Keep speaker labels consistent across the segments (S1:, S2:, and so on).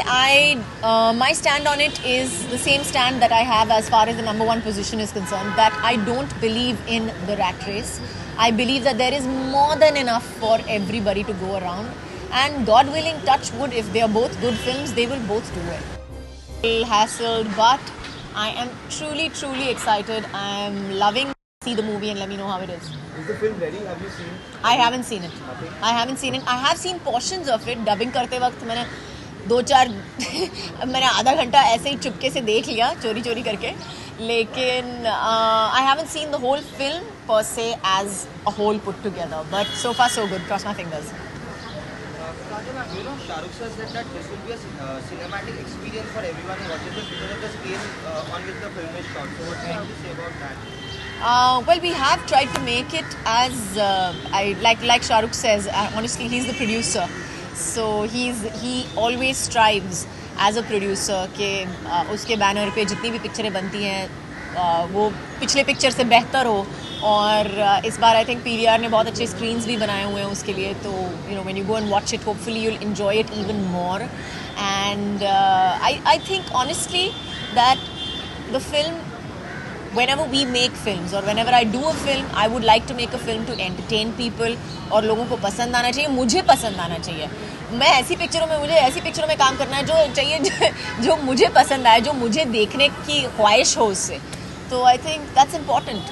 S1: my stand on it is the same stand that I have as far as the number one position is concerned, that I don't believe in the rat race. I believe that there is more than enough for everybody to go around, and God willing, touch wood, if they are both good films, they will both do it. Hassled, but I am truly, truly excited. I am loving. See the movie and let me know how it is.
S2: Is the film ready? Have you seen it?
S1: I haven't seen it.
S2: Okay.
S1: I haven't seen it. I have seen portions of it. Dubbing करते वक्त मैंने 2-4 मैंने आधा घंटा ऐसे ही चुपके से देख लिया, चोरी चोरी करके. लेकिन I haven't seen the whole film per se as a whole put together. But so far so good. Cross my fingers.
S2: You know, Shah Rukh says that this will be a cinematic experience for everyone who watches it because of the scale on which the film is shot. So what do you have to say about that?
S1: Well, we have tried to make it as like Shah Rukh says. Honestly, he's the producer, so he always strives as a producer कि उसके banner पे जितनी भी पिक्चरें बनती हैं वो पिछले पिक्चर से बेहतर हो. और इस बार आई थिंक PVR ने बहुत अच्छे स्क्रीन्स भी बनाए हुए हैं उसके लिए. तो you know when you go and watch it, hopefully you will enjoy it even more. And I think honestly that the film, whenever we make films or whenever I do a film, I would like to make a film to entertain people. और लोगों को पसंद आना चाहिए, मुझे पसंद आना चाहिए. मैं मुझे ऐसी पिक्चरों में काम करना है जो चाहिए, जो मुझे पसंद आए, जो मुझे देखने की ख्वाहिश हो उससे. तो आई थिंक दैट्स इम्पोर्टेंट.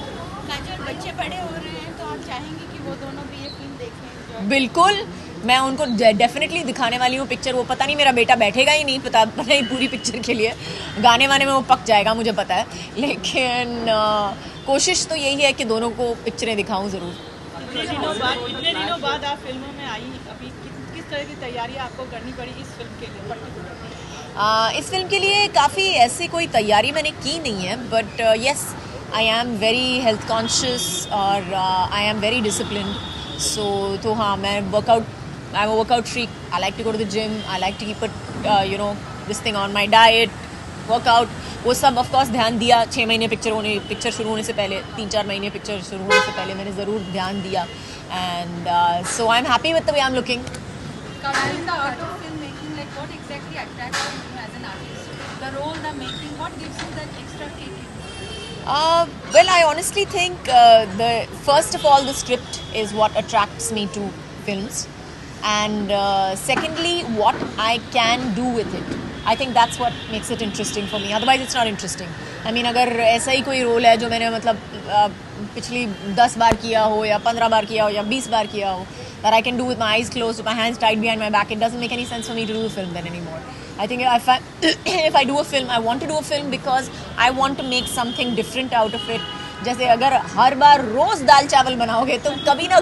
S3: बच्चे बड़े हो रहे हैं तो आप चाहेंगे कि वो दोनों भी ये फिल्म देखें?
S1: बिल्कुल, मैं उनको डेफिनेटली दिखाने वाली हूँ पिक्चर. वो पता नहीं मेरा बेटा बैठेगा ही नहीं, पता नहीं पूरी पिक्चर के लिए. गाने वाने में वो पक जाएगा, मुझे पता है. लेकिन कोशिश तो यही है कि दोनों को पिक्चरें दिखाऊं ज़रूर.
S3: इतने दिनों बाद आप फिल्मों में आई, अभी किस तरह की तैयारी आपको करनी पड़ी इस फिल्म के लिए पर्टिकुलर?
S1: इस फिल्म के लिए काफ़ी ऐसी कोई तैयारी मैंने की नहीं है. But yes, I am very health conscious और आई एम वेरी डिसिप्लिन्ड. सो तो हाँ, मैं I'm a workout freak. I like to go to the gym. I like to keep it, this thing on my diet, workout. वो सब of course ध्यान दिया. 6 महीने picture शुरू होने से पहले, 3-4 महीने पिक्चर शुरू होने से पहले मैंने ज़रूर ध्यान दिया. And so I'm happy with the way I'm looking.
S3: In the art of filmmaking, like what exactly attracts you as an artist? The role, the making, what gives you that extra kick?
S1: Well, I honestly think first of all, the script is what attracts me to films. And secondly, what I can do with it. I think that's what makes it interesting for me. Otherwise, it's not interesting. I mean, अगर ऐसा ही कोई role है जो मैंने मतलब पिछली 10 बार किया हो या 15 बार किया हो या 20 बार किया हो, that I can do with my eyes closed, with my hands tied behind my back, it doesn't make any sense for me to do the film then anymore. I think if I do a film, I want to do a film because I want to make something different out of it. जैसे अगर हर बार रोज दाल चावल बनाओगे तो कभी ना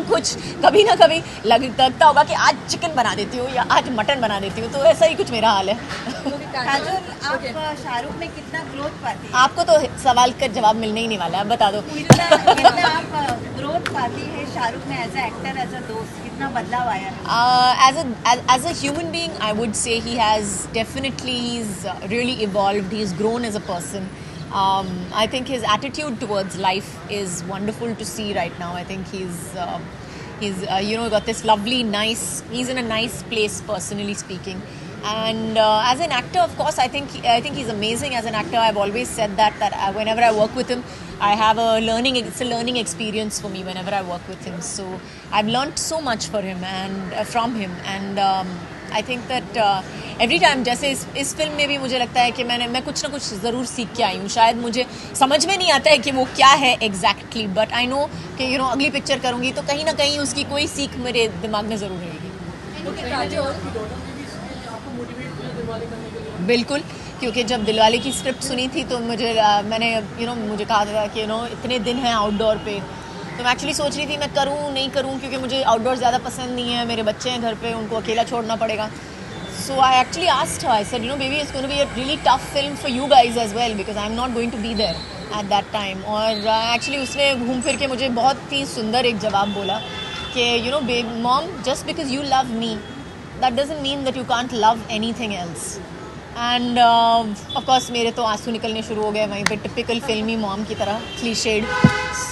S1: कभी लगता होगा कि आज चिकन बना देती हूँ या आज मटन बना देती हूँ. तो ऐसा ही कुछ मेरा हाल है.
S3: आप शाहरुख में कितना ग्रोथ पाती है?
S1: आपको तो सवाल का जवाब मिलने ही नहीं वाला है, बता दो.
S3: कितना आप ग्रोथ पाती है शाहरुख में as a actor, as a दोस्त, कितना बदलाव आया है?
S1: As a human being, I would say he's really evolved. He's grown as a person. I think his attitude towards life is wonderful to see right now. I think he's got this lovely, nice. He's in a nice place, personally speaking. And as an actor, of course, I think he's amazing as an actor. I've always said that whenever I work with him, it's a learning experience for me whenever I work with him. So I've learned so much from him, and I think that every time, जैसे इस film में भी मुझे लगता है कि मैं कुछ ना कुछ ज़रूर सीख के आई हूँ. शायद मुझे समझ में नहीं आता है कि वो क्या है एग्जैक्टली, बट आई नो कि अगली पिक्चर करूँगी तो कहीं ना कहीं उसकी कोई सीख मेरे दिमाग में ज़रूर रहेगी. बिल्कुल, क्योंकि जब दिलवाले की स्क्रिप्ट सुनी थी तो मुझे कहा था कि इतने दिन हैं आउटडोर पे, तो मैं एक्चुअली सोच रही थी मैं करूँ नहीं करूँ, क्योंकि मुझे आउटडोर ज़्यादा पसंद नहीं है. मेरे बच्चे हैं घर पे, उनको अकेला छोड़ना पड़ेगा. So I actually asked her, I said, baby, it's going to be a really tough film for you guys as well because I'm not going to be there at that time. और actually उसने घूम फिर के मुझे बहुत ही सुंदर एक जवाब बोला कि mom, just because you love me, that doesn't mean that you can't love anything else. And of course मेरे तो आंसू निकलने शुरू हो गए वहीं पे, टिपिकल फिल्मी मॉम की तरह, क्लीशेड.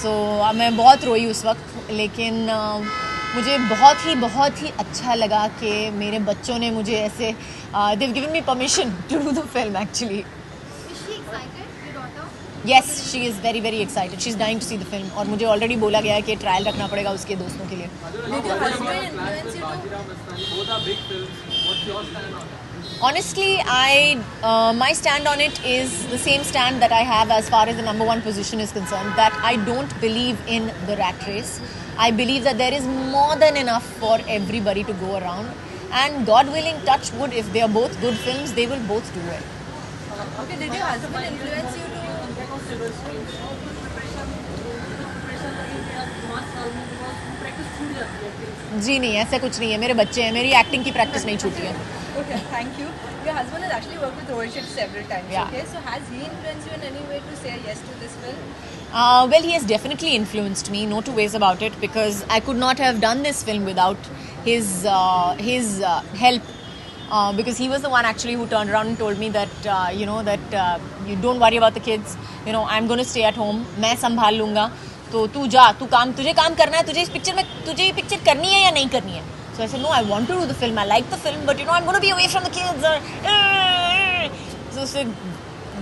S1: So मैं बहुत रोई उस वक्त, लेकिन मुझे बहुत ही अच्छा लगा कि मेरे बच्चों ने मुझे ऐसे they've given me permission to do the film actually.
S4: Is she excited, your daughter?
S1: Yes, she is very excited. She's dying to see the film और मुझे already बोला गया है कि ट्रायल रखना पड़ेगा उसके दोस्तों के लिए.
S3: Did your husband influence you to?
S5: Both are big films. What's your stand on that?
S1: Honestly, my stand on it is the same stand that I have as far as the number one position is concerned, that I don't believe in the rat race. I believe that there is more than enough for everybody to go around, and God willing, touch wood, if they are both good films, they will both do well.
S3: Okay, did your husband influence you to?
S1: जी नहीं, ऐसा कुछ नहीं है. मेरे बच्चे हैं, मेरी acting की प्रैक्टिस नहीं छूटी है.
S3: Okay, thank you. Your husband has actually worked with Rohit Shetty several times.
S1: Yeah.
S3: Okay, so has he influenced you in any way to say yes to this film?
S1: Well, he has definitely influenced me, no two ways about it, because I could not have done this film without his help. Because he was the one actually who turned around and told me that you don't worry about the kids. I'm going to stay at home. मैं संभाल लूँगा. तो तू जा, तुझे काम करना है. तुझे ये पिक्चर करनी है या नहीं करनी है? So I said, no, I want to do the film. I like the film, but I'm going to be away from the kids. So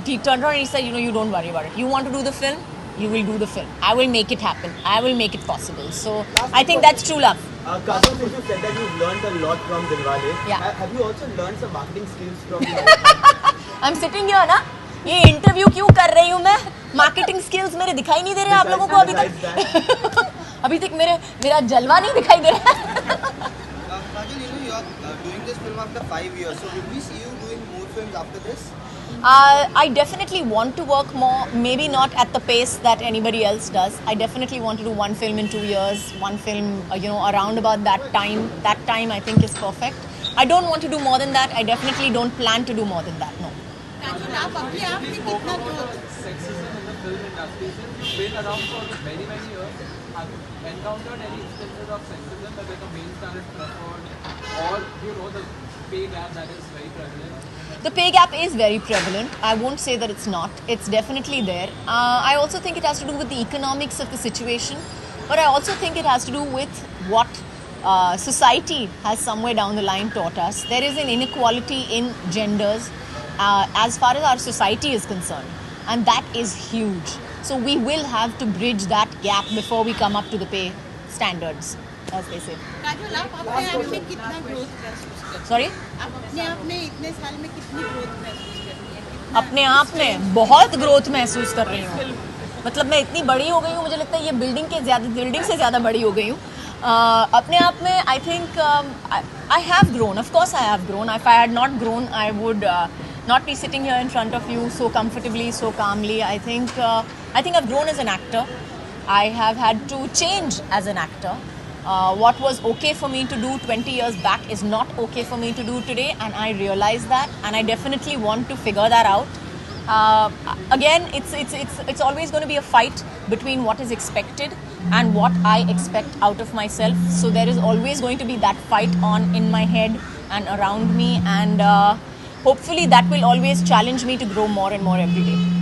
S1: he turned around and he said, you don't worry about it. You want to do the film? You will do the film. I will make it happen. I will make it possible. So I think that's true love.
S2: Kajol, since you said that you've learned a lot from Dilwale,
S1: Yeah.
S2: have you also learned some marketing skills from
S1: I'm sitting here ना. ये interview क्यों कर रही हूँ मैं? Marketing skills मेरे दिखाई नहीं दे रहे आप लोगों को अभी तक. अभी तक मेरा जलवा नहीं दिखाई दे रहा है.
S2: Kajol, you are doing this film after 5 years, so will we see you doing more films after this?
S1: I definitely want to work more, maybe not at the pace that anybody else does. I definitely want to do one film in 2 years, one film, around about that time. That time I think is perfect. I don't want to do more than that. I definitely don't plan to do more than that, no.
S3: Kajol, आप अपने आप में कितना growth?
S5: Sexism in the film industry, since you've been around for many years, have you encountered any instances of sexism that like a male star is preferred, or the pay gap that is very prevalent?
S1: The pay gap is very prevalent. I won't say that it's not. It's definitely there. I also think it has to do with the economics of the situation, but I also think it has to do with what society has somewhere down the line taught us. There is an inequality in genders as far as our society is concerned, and that is huge. So we will have to bridge that gap before we come up to the pay standards, as they say.
S6: Kajol, आप अपने आप में कितना growth महसूस करती
S1: Sorry?
S6: हैं? आप अपने आप में इतने साल में कितनी ग्रोथ महसूस करती हैं?
S1: अपने आप में बहुत ग्रोथ महसूस कर रही हूँ. मतलब मैं इतनी बड़ी हो गई हूँ, मुझे लगता है ये बिल्डिंग से ज़्यादा बड़ी हो गई हूँ. अपने आप में I think I have grown. Of course I have grown. If I had not grown I would not be sitting here in front of you so comfortably, so calmly. I think I've grown as an actor. I have had to change as an actor. What was okay for me to do 20 years back is not okay for me to do today, and I realize that, and I definitely want to figure that out. Again, it's always going to be a fight between what is expected and what I expect out of myself. So there is always going to be that fight on in my head and around me, and hopefully that will always challenge me to grow more and more every day.